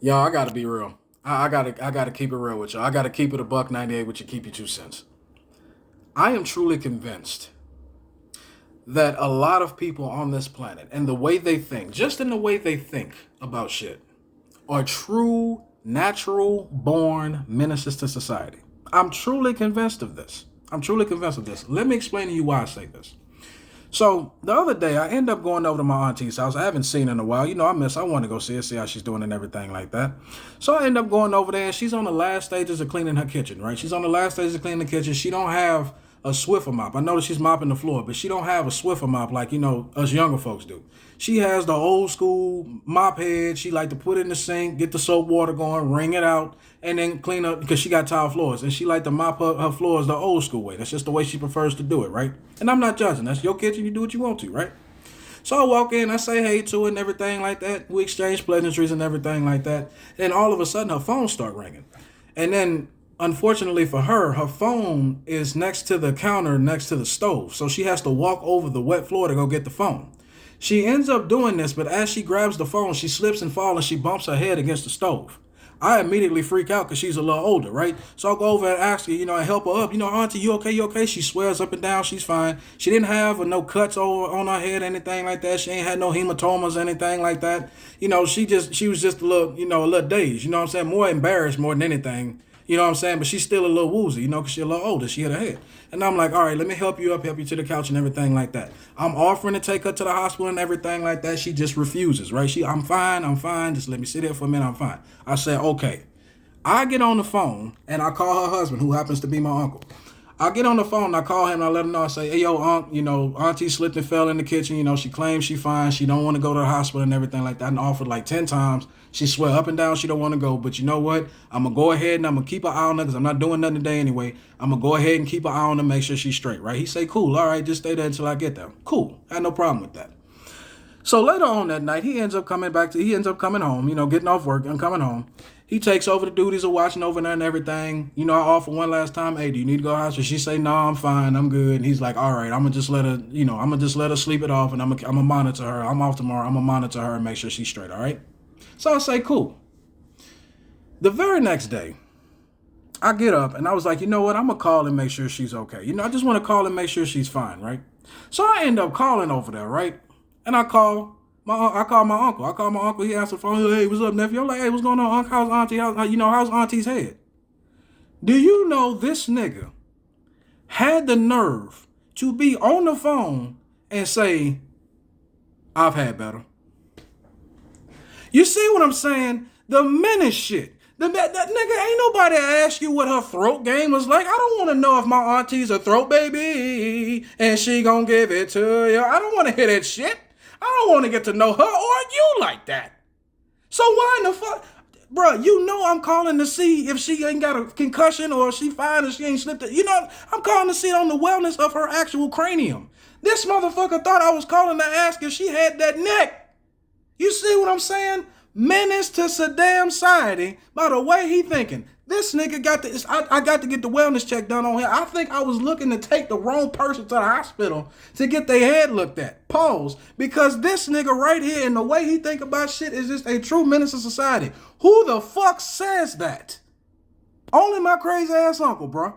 Y'all, I gotta be real. I gotta keep it real with y'all. I gotta keep it a buck 98 with you. Keep your 2 cents. I am truly convinced that a lot of people on this planet and the way they think, just in the way they think about shit, are true, natural born menaces to society. I'm truly convinced of this. I'm truly convinced of this. Let me explain to you why I say this. So the other day, I end up going over to my auntie's house. I haven't seen her in a while. I want to go see her, see how she's doing and everything like that. So I end up going over there, and she's on the last stages of cleaning her kitchen, right? She's on the last stages of cleaning the kitchen. She don't have a Swiffer mop. I noticed she's mopping the floor, but she don't have a Swiffer mop like, us younger folks do. She has the old school mop head. She like to put it in the sink, get the soap water going, wring it out, and then clean up because she got tile floors. And she like to mop her floors the old school way. That's just the way she prefers to do it, right? And I'm not judging. That's your kitchen. You do what you want to, right? So I walk in, I say hey to her and everything like that. We exchange pleasantries and everything like that. And all of a sudden, her phone start ringing. And then, unfortunately for her, her phone is next to the counter, next to the stove. So she has to walk over the wet floor to go get the phone. She ends up doing this, but as she grabs the phone, she slips and falls and she bumps her head against the stove. I immediately freak out because she's a little older, right? So I'll go over and ask her, and help her up. Auntie, you okay? You okay? She swears up and down she's fine. She didn't have no cuts on her head, anything like that. She ain't had no hematomas, anything like that. She was just a little dazed. You know what I'm saying? More embarrassed more than anything. You know what I'm saying? But she's still a little woozy, because she's a little older. She hit her head. And I'm like, all right, let me help you up, help you to the couch and everything like that. I'm offering to take her to the hospital and everything like that. She just refuses, right? I'm fine. Just let me sit here for a minute. I'm fine. I said, okay. I get on the phone and I call her husband, who happens to be my uncle. I get on the phone and I call him and I let him know. I say, hey, yo, Auntie slipped and fell in the kitchen. She claims she fine. She don't want to go to the hospital and everything like that. And offered like 10 times. She swear up and down she don't want to go. But you know what? I'm going to go ahead and I'm going to keep an eye on her because I'm not doing nothing today anyway. I'm going to go ahead and keep an eye on her, make sure she's straight, right? He say, cool. All right, just stay there until I get there. Cool. I had no problem with that. So later on that night, he ends up coming home, getting off work and coming home. He takes over the duties of watching over there and everything. I offer one last time, hey, do you need to go to the hospital? She say, no, I'm fine, I'm good. And he's like, all right, I'm gonna just let her sleep it off and I'm gonna monitor her. I'm off tomorrow, I'm gonna monitor her and make sure she's straight, all right? So I say, cool. The very next day, I get up and I was like, you know what, I'm gonna call and make sure she's okay. I just wanna call and make sure she's fine, right? So I end up calling over there, right? And I call my uncle. I call my uncle. He answers the phone. Hey, what's up, nephew? I'm like, hey, what's going on, uncle? How's auntie? How's auntie's head? Do you know this nigga had the nerve to be on the phone and say, I've had better? You see what I'm saying? The menace shit. That nigga, ain't nobody ask you what her throat game was like. I don't want to know if my auntie's a throat baby and she gonna give it to you. I don't want to hear that shit. I don't want to get to know her or you like that. So why in the fuck? Bruh, I'm calling to see if she ain't got a concussion or if she fine or she ain't slipped it. I'm calling to see on the wellness of her actual cranium. This motherfucker thought I was calling to ask if she had that neck. You see what I'm saying? Menace to Saddam society by the way he thinking. This nigga got this. I got to get the wellness check done on here. I think I was looking to take the wrong person to the hospital to get their head looked at. Pause. Because this nigga right here and the way he think about shit is just a true menace to society. Who the fuck says that? Only my crazy ass uncle, bro.